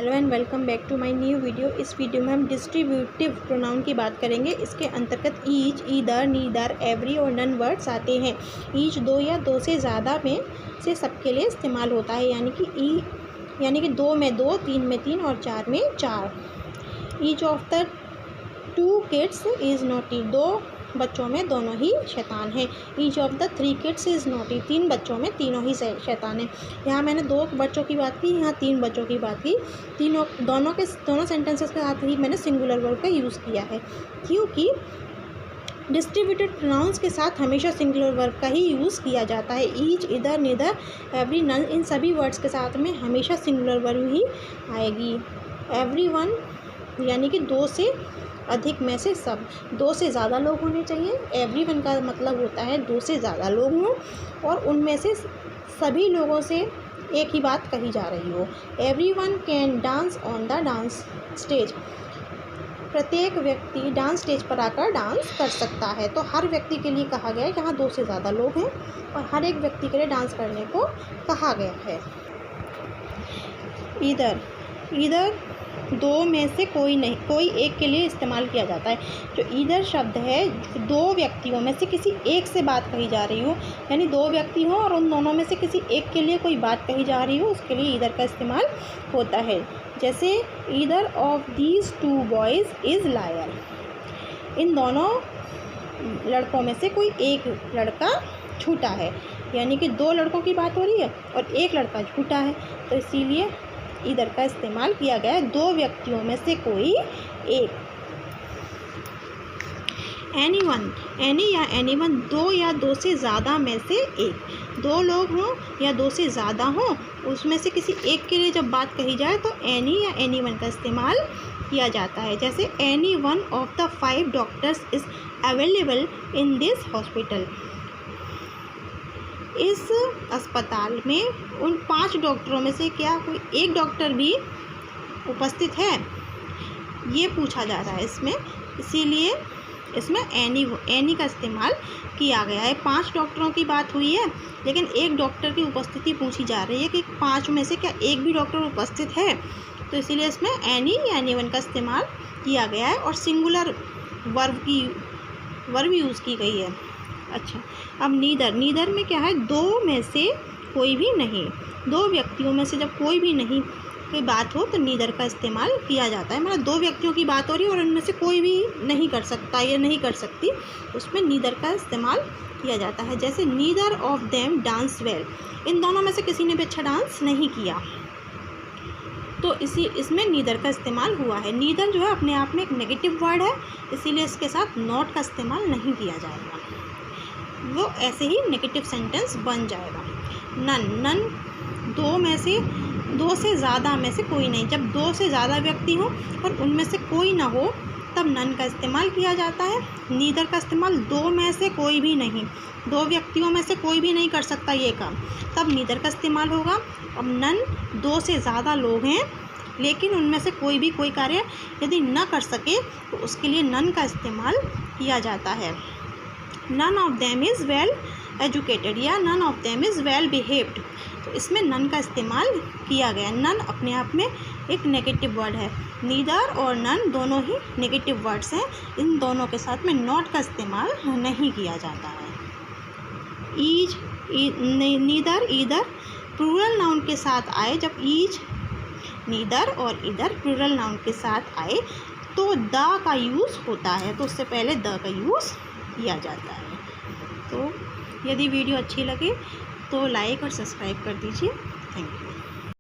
Hello and welcome back to my new video. इस video में हम डिस्ट्रीब्यूटिव प्रोनाउन की बात करेंगे। इसके अंतर्गत ईच, ईदर, नीदर, एवरी और नन वर्ड्स आते हैं। ईच दो या दो से ज़्यादा में से सबके लिए इस्तेमाल होता है, यानी कि दो में दो, तीन में तीन और चार में चार। Each of the two kids is naughty, दो बच्चों में दोनों ही शैतान हैं। Each of the three kids is naughty, तीन बच्चों में तीनों ही शैतान हैं। यहाँ मैंने दो बच्चों की बात की, यहाँ तीन बच्चों की बात की। दोनों सेंटेंसेस के साथ ही मैंने सिंगुलर वर्ब का यूज़ किया है, क्योंकि डिस्ट्रीब्यूटेड प्रोनाउंस के साथ हमेशा सिंगुलर वर्ब का ही यूज़ किया जाता है। ईच, इधर, निदर, एवरी, नन, इन सभी वर्ड्स के साथ में हमेशा सिंगुलर वर्ब ही आएगी। एवरी वन यानी कि दो से अधिक में से सब, दो से ज़्यादा लोग होने चाहिए। एवरी वन का मतलब होता है दो से ज़्यादा लोग हों और उनमें से सभी लोगों से एक ही बात कही जा रही हो। Every one can dance on the dance stage, प्रत्येक व्यक्ति डांस स्टेज पर आकर डांस कर सकता है। तो हर व्यक्ति के लिए कहा गया है, यहाँ दो से ज़्यादा लोग हैं और हर एक व्यक्ति के लिए डांस करने को कहा गया है। ईदर दो में से कोई एक के लिए इस्तेमाल किया जाता है। जो ईदर शब्द है, दो व्यक्तियों में से किसी एक से बात कही जा रही हो, यानी दो व्यक्ति हो और उन दोनों में से किसी एक के लिए कोई बात कही जा रही हो, उसके लिए ईदर का इस्तेमाल होता है। जैसे either of these two boys is liar, इन दोनों लड़कों में से कोई एक लड़का झूठा है, यानी कि दो लड़कों की बात हो रही है और एक लड़का झूठा है, तो इसीलिए ईदर का इस्तेमाल किया गया है। दो व्यक्तियों में से कोई एक। एनीवन, एनी या एनीवन, दो या दो से ज़्यादा में से एक। दो लोग हों या दो से ज़्यादा हों, उसमें से किसी एक के लिए जब बात कही जाए तो एनी या एनीवन का इस्तेमाल किया जाता है। जैसे any one of the 5 doctors is available in this hospital, इस अस्पताल में उन 5 डॉक्टरों में से क्या कोई एक डॉक्टर भी उपस्थित है, ये पूछा जा रहा है इसमें, इसीलिए इसमें एनी का इस्तेमाल किया गया है। 5 डॉक्टरों की बात हुई है, लेकिन एक डॉक्टर की उपस्थिति पूछी जा रही है कि 5 में से क्या एक भी डॉक्टर उपस्थित है, तो इसीलिए इसमें एनी या एनीवन का इस्तेमाल किया गया है और सिंगुलर वर्ब यूज़ की गई है। अच्छा, अब नीदर में क्या है, दो में से कोई भी नहीं। दो व्यक्तियों में से जब कोई भी नहीं की बात हो तो नीदर का इस्तेमाल किया जाता है। मतलब दो व्यक्तियों की बात हो रही है और उनमें से कोई भी नहीं कर सकता या नहीं कर सकती, उसमें नीदर का इस्तेमाल किया जाता है। जैसे neither of them dance well, इन दोनों में से किसी ने भी अच्छा डांस नहीं किया, तो इसमें नीदर का इस्तेमाल हुआ है। नीदर जो है अपने आप में एक नेगेटिव वर्ड है, इसीलिए इसके साथ नॉट का इस्तेमाल नहीं किया जाएगा, वो ऐसे ही नेगेटिव सेंटेंस बन जाएगा। नन दो से ज़्यादा में से कोई नहीं, जब दो से ज़्यादा व्यक्ति हो और उनमें से कोई ना हो तब नन का इस्तेमाल किया जाता है। नीदर का इस्तेमाल दो में से कोई भी नहीं, दो व्यक्तियों में से कोई भी नहीं कर सकता ये काम, तब नीदर का इस्तेमाल होगा। अब नन, दो से ज़्यादा लोग हैं लेकिन उनमें से कोई भी कोई कार्य यदि न कर सके तो उसके लिए नन का इस्तेमाल किया जाता है। None of them is well educated या none of them is well behaved, तो इसमें नन का इस्तेमाल किया गया। नन अपने आप में एक नेगेटिव वर्ड है, नीदर और नन दोनों ही नेगेटिव वर्ड्स हैं, इन दोनों के साथ में नॉट का इस्तेमाल नहीं किया जाता है। Each, neither, either plural noun के साथ आए, जब ईच, नीदर और ईदर प्लूरल नाउन के साथ आए तो द का यूज़ होता है, तो उससे पहले द का यूज़ किया जाता है। तो यदि वीडियो अच्छी लगे तो लाइक और सब्सक्राइब कर दीजिए। Thank you.